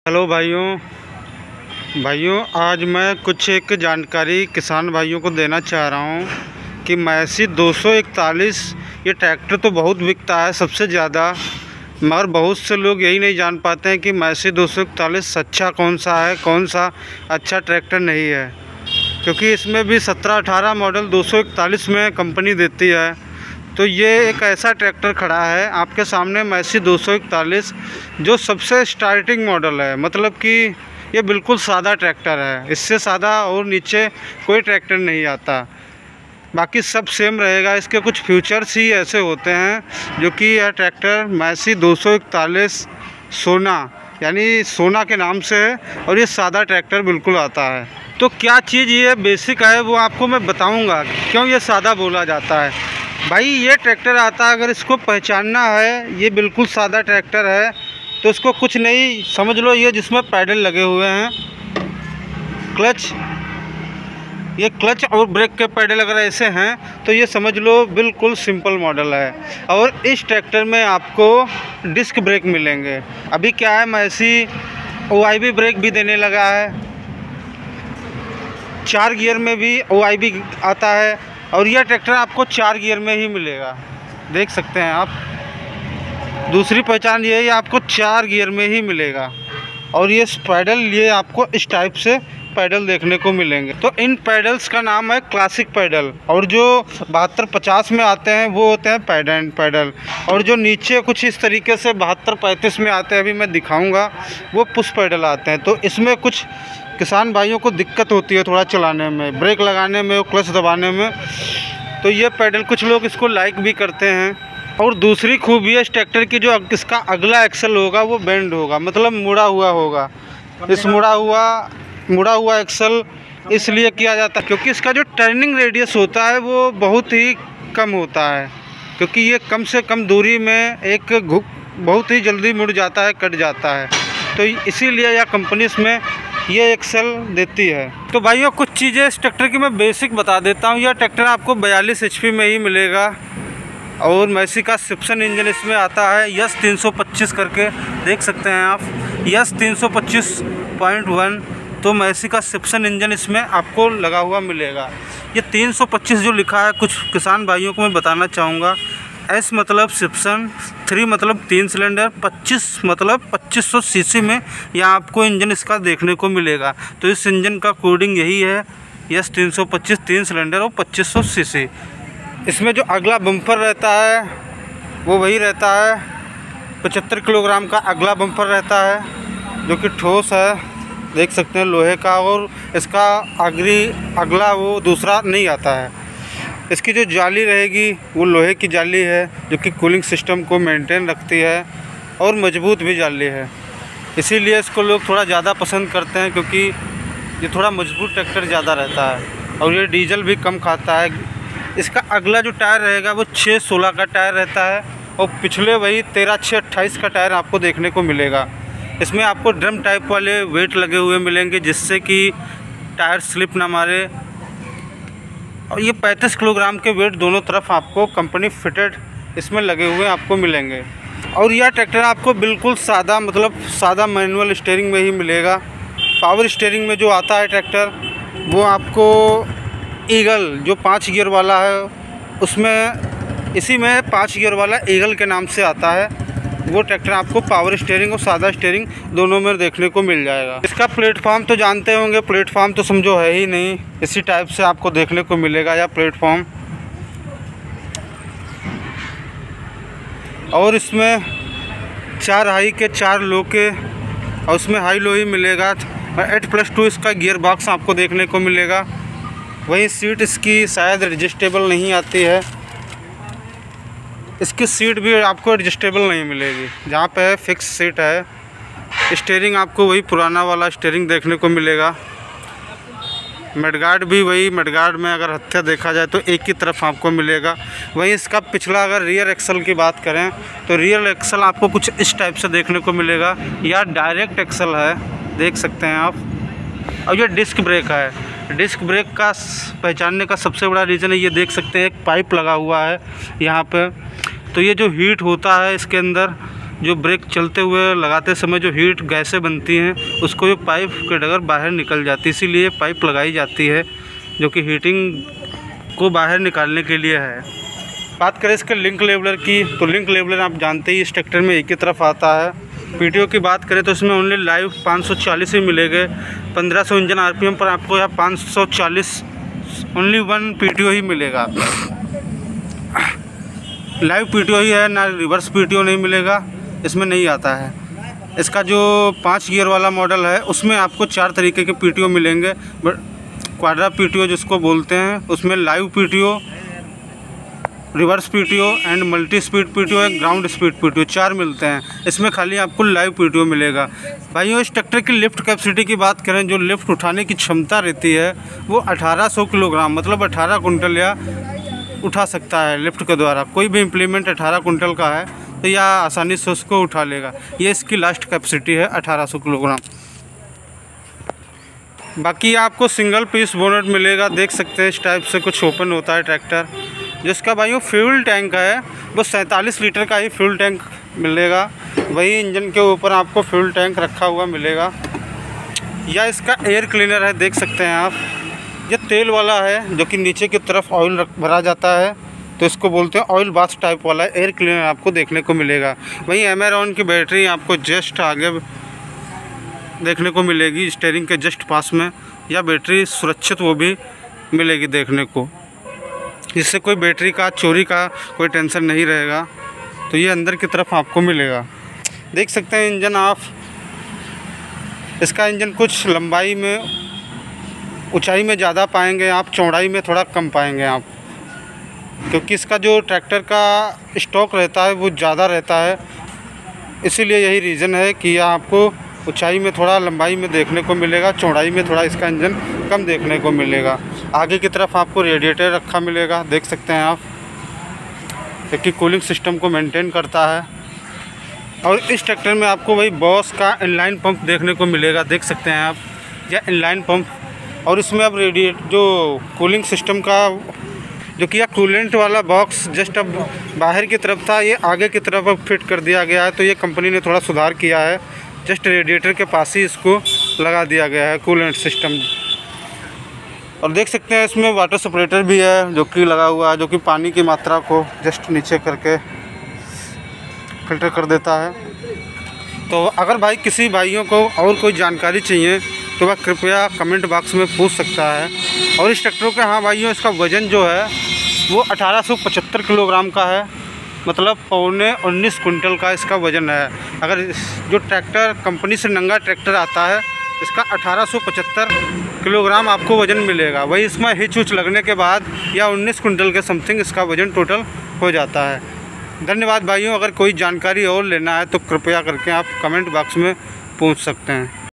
Hello भाइयों आज मैं कुछ एक जानकारी किसान भाइयों को देना चाह रहा हूँ कि मैसी 241 ये ट्रैक्टर तो बहुत बिकता है सबसे ज़्यादा, मगर बहुत से लोग यही नहीं जान पाते हैं कि मैसी 241 अच्छा कौन सा है, कौन सा अच्छा ट्रैक्टर नहीं है। क्योंकि इसमें भी 17-18 मॉडल 241 में कंपनी देती है। तो ये एक ऐसा ट्रैक्टर खड़ा है आपके सामने, मैसी 241, जो सबसे स्टार्टिंग मॉडल है। मतलब कि ये बिल्कुल सादा ट्रैक्टर है, इससे सादा और नीचे कोई ट्रैक्टर नहीं आता। बाकी सब सेम रहेगा। इसके कुछ फीचर्स ही ऐसे होते हैं जो कि यह ट्रैक्टर मैसी 241 सोना यानी सोना के नाम से है, और ये सादा ट्रैक्टर बिल्कुल आता है। तो क्या चीज़ ये बेसिक है वो आपको मैं बताऊंगा क्यों ये सादा बोला जाता है। भाई ये ट्रैक्टर आता है, अगर इसको पहचानना है, ये बिल्कुल सादा ट्रैक्टर है, तो इसको कुछ नहीं समझ लो, ये जिसमें पैडल लगे हुए हैं, क्लच, ये क्लच और ब्रेक के पैडल अगर ऐसे हैं तो ये समझ लो बिल्कुल सिंपल मॉडल है। और इस ट्रैक्टर में आपको डिस्क ब्रेक मिलेंगे। अभी क्या है, मैसी OIB ब्रेक भी देने लगा है, 4 गियर में भी OIB आता है, और यह ट्रैक्टर आपको 4 गियर में ही मिलेगा। देख सकते हैं आप, दूसरी पहचान ये है आपको 4 गियर में ही मिलेगा। और ये पैडल, ये आपको इस टाइप से पैडल देखने को मिलेंगे। तो इन पैडल्स का नाम है क्लासिक पैडल, और जो 72-50 में आते हैं वो होते हैं पैडेंट पैडल, और जो नीचे कुछ इस तरीके से 72-35 में आते हैं, अभी मैं दिखाऊंगा, वो पुश पैडल आते हैं। तो इसमें कुछ किसान भाइयों को दिक्कत होती है थोड़ा चलाने में, ब्रेक लगाने में, क्लच दबाने में। तो ये पैडल कुछ लोग इसको लाइक भी करते हैं। और दूसरी खूबी है इस ट्रैक्टर की, जो इसका अगला एक्सल होगा वो बेंड होगा, मतलब मुड़ा हुआ होगा। इस मुड़ा हुआ एक्सल इसलिए किया जाता है क्योंकि इसका जो टर्निंग रेडियस होता है वो बहुत ही कम होता है, क्योंकि ये कम से कम दूरी में एक बहुत ही जल्दी मुड़ जाता है, कट जाता है। तो इसीलिए यह कंपनी इसमें ये एक्सल देती है। तो भाइयों कुछ चीज़ें इस ट्रैक्टर की मैं बेसिक बता देता हूँ। यह ट्रैक्टर आपको 42 HP में ही मिलेगा, और मैसी का सिप्सन इंजन इसमें आता है, यस 325 करके देख सकते हैं आप, यस 325.1। तो मैसी का सिप्सन इंजन इसमें आपको लगा हुआ मिलेगा। ये 325 जो लिखा है, कुछ किसान भाइयों को मैं बताना चाहूँगा, S मतलब सिप्सन, 3 मतलब 3 सिलेंडर, 25 मतलब 2500 सीसी में यहाँ आपको इंजन इसका देखने को मिलेगा। तो इस इंजन का कोडिंग यही है, यस 325, 3 सिलेंडर और 2500 सीसी। इसमें जो अगला बम्पर रहता है वो वही रहता है, 75 किलोग्राम का अगला बम्पर रहता है, जो कि ठोस है, देख सकते हैं, लोहे का। और इसका अगला वो दूसरा नहीं आता है। इसकी जो जाली रहेगी वो लोहे की जाली है, जो कि कूलिंग सिस्टम को मेंटेन रखती है, और मजबूत भी जाली है। इसीलिए इसको लोग थोड़ा ज़्यादा पसंद करते हैं, क्योंकि ये थोड़ा मजबूत ट्रैक्टर ज़्यादा रहता है, और ये डीजल भी कम खाता है। इसका अगला जो टायर रहेगा वो 6/16 का टायर रहता है, और पिछले वही 13/6/28 का टायर आपको देखने को मिलेगा। इसमें आपको ड्रम टाइप वाले वेट लगे हुए मिलेंगे, जिससे कि टायर स्लिप ना मारे। और ये 35 किलोग्राम के वेट दोनों तरफ आपको कंपनी फिटेड इसमें लगे हुए आपको मिलेंगे। और यह ट्रैक्टर आपको बिल्कुल सादा, मतलब सादा मैनुअल स्टीयरिंग में ही मिलेगा। पावर स्टीयरिंग में जो आता है ट्रैक्टर, वो आपको ईगल जो 5 गियर वाला है, उसमें इसी में 5 गियर वाला ईगल के नाम से आता है। वो ट्रैक्टर आपको पावर स्टीयरिंग और सादा स्टीयरिंग दोनों में देखने को मिल जाएगा। इसका प्लेटफॉर्म तो जानते होंगे, प्लेटफॉर्म तो समझो है ही नहीं, इसी टाइप से आपको देखने को मिलेगा या प्लेटफॉर्म। और इसमें 4 हाई के 4 लो के, और उसमें हाई लो ही मिलेगा। 8+2 इसका गियर बॉक्स आपको देखने को मिलेगा। वहीं सीट इसकी शायद एडजस्टेबल नहीं आती है, इसकी सीट भी आपको एडजस्टेबल नहीं मिलेगी, जहाँ पे है फिक्स सीट है। स्टीयरिंग आपको वही पुराना वाला स्टीयरिंग देखने को मिलेगा। मडगार्ड भी वही, मडगार्ड में अगर हत्था देखा जाए तो एक ही तरफ आपको मिलेगा। वहीं इसका पिछला अगर रियर एक्सल की बात करें तो रियर एक्सल आपको कुछ इस टाइप से देखने को मिलेगा, या डायरेक्ट एक्सल है, देख सकते हैं आप। और ये डिस्क ब्रेक है। डिस्क ब्रेक का पहचानने का सबसे बड़ा रीज़न है, ये देख सकते हैं एक पाइप लगा हुआ है यहाँ पे। तो ये जो हीट होता है इसके अंदर, जो ब्रेक चलते हुए लगाते समय जो हीट गैसें बनती हैं उसको ये पाइप के डगर बाहर निकल जाती है, इसीलिए पाइप लगाई जाती है जो कि हीटिंग को बाहर निकालने के लिए है। बात करें इसके लिंक लेवलर की, तो लिंक लेवलर आप जानते ही इस ट्रैक्टर में एक ही तरफ आता है। पीटीओ की बात करें तो इसमें ओनली लाइव 540 ही मिलेंगे। 1500 इंजन आरपीएम पर आपको यहाँ 540 ओनली 1 पीटीओ ही मिलेगा। लाइव पीटीओ ही है ना, रिवर्स पीटीओ नहीं मिलेगा, इसमें नहीं आता है। इसका जो 5 गियर वाला मॉडल है उसमें आपको 4 तरीके के पीटीओ मिलेंगे। क्वाड्रा पीटीओ जिसको बोलते हैं, उसमें live PTO, reverse PTO and multi speed PTO, एक ग्राउंड स्पीड पीटीओ, 4 मिलते हैं। इसमें खाली आपको लाइव पीटीओ मिलेगा। भाइयों इस ट्रैक्टर की लिफ्ट कैपेसिटी की बात करें, जो लिफ्ट उठाने की क्षमता रहती है वो 1800 किलोग्राम मतलब 18 कुंटल या उठा सकता है लिफ्ट के द्वारा। कोई भी इम्प्लीमेंट 18 कुंटल का है तो यह आसानी से उसको उठा लेगा। ये इसकी लास्ट कैपेसिटी है 1800 किलोग्राम। बाकी आपको सिंगल पीस बोनट मिलेगा, देख सकते हैं इस टाइप से कुछ ओपन होता है ट्रैक्टर। जिसका भाइयों फ्यूल टैंक है वो 47 लीटर का ही फ्यूल टैंक मिलेगा। वही इंजन के ऊपर आपको फ्यूल टैंक रखा हुआ मिलेगा। या इसका एयर क्लीनर है, देख सकते हैं आप। ये तेल वाला है जो कि नीचे की तरफ ऑयल भरा जाता है, तो इसको बोलते हैं ऑयल बाथ टाइप वाला एयर क्लीनर आपको देखने को मिलेगा। वहीं एमेरॉन की बैटरी आपको जस्ट आगे देखने को मिलेगी, स्टीयरिंग के जस्ट पास में। या बैटरी सुरक्षित वो भी मिलेगी देखने को, जिससे कोई बैटरी का चोरी का कोई टेंशन नहीं रहेगा। तो ये अंदर की तरफ आपको मिलेगा, देख सकते हैं इंजन आप। इसका इंजन कुछ लंबाई में, ऊंचाई में ज़्यादा पाएंगे आप, चौड़ाई में थोड़ा कम पाएंगे आप, क्योंकि इसका जो ट्रैक्टर का स्टॉक रहता है वो ज़्यादा रहता है। इसीलिए यही रीज़न है कि यह आपको ऊंचाई में थोड़ा, लंबाई में देखने को मिलेगा, चौड़ाई में थोड़ा इसका इंजन कम देखने को मिलेगा। आगे की तरफ आपको रेडिएटर रखा मिलेगा, देख सकते हैं आप, क्योंकि कूलिंग सिस्टम को मेंटेन करता है। और इस ट्रैक्टर में आपको वही बॉस का इनलाइन पंप देखने को मिलेगा, देख सकते हैं आप, या इनलाइन पंप। और इसमें अब जो कूलिंग सिस्टम का जो कि यह कूलेंट वाला बॉक्स जस्ट अब बाहर की तरफ था, ये आगे की तरफ अब फिट कर दिया गया है। तो ये कंपनी ने थोड़ा सुधार किया है, जस्ट रेडिएटर के पास ही इसको लगा दिया गया है कूलेंट सिस्टम। और देख सकते हैं इसमें वाटर सेपरेटर भी है जो कि लगा हुआ है, जो कि पानी की मात्रा को जस्ट नीचे करके फिल्टर कर देता है। तो अगर भाई किसी भाइयों को और कोई जानकारी चाहिए तो वह कृपया कमेंट बॉक्स में पूछ सकता है। और इस ट्रैक्टर का, हाँ भाइयों, इसका वज़न जो है वो 1875 किलोग्राम का है, मतलब 19.25 कुंटल का इसका वज़न है। अगर जो ट्रैक्टर कंपनी से नंगा ट्रैक्टर आता है इसका 1875 किलोग्राम आपको वज़न मिलेगा। वही इसमें हिच उच लगने के बाद या 19 कुंटल के समथिंग इसका वज़न टोटल हो जाता है। धन्यवाद भाइयों। अगर कोई जानकारी और लेना है तो कृपया करके आप कमेंट बॉक्स में पूछ सकते हैं।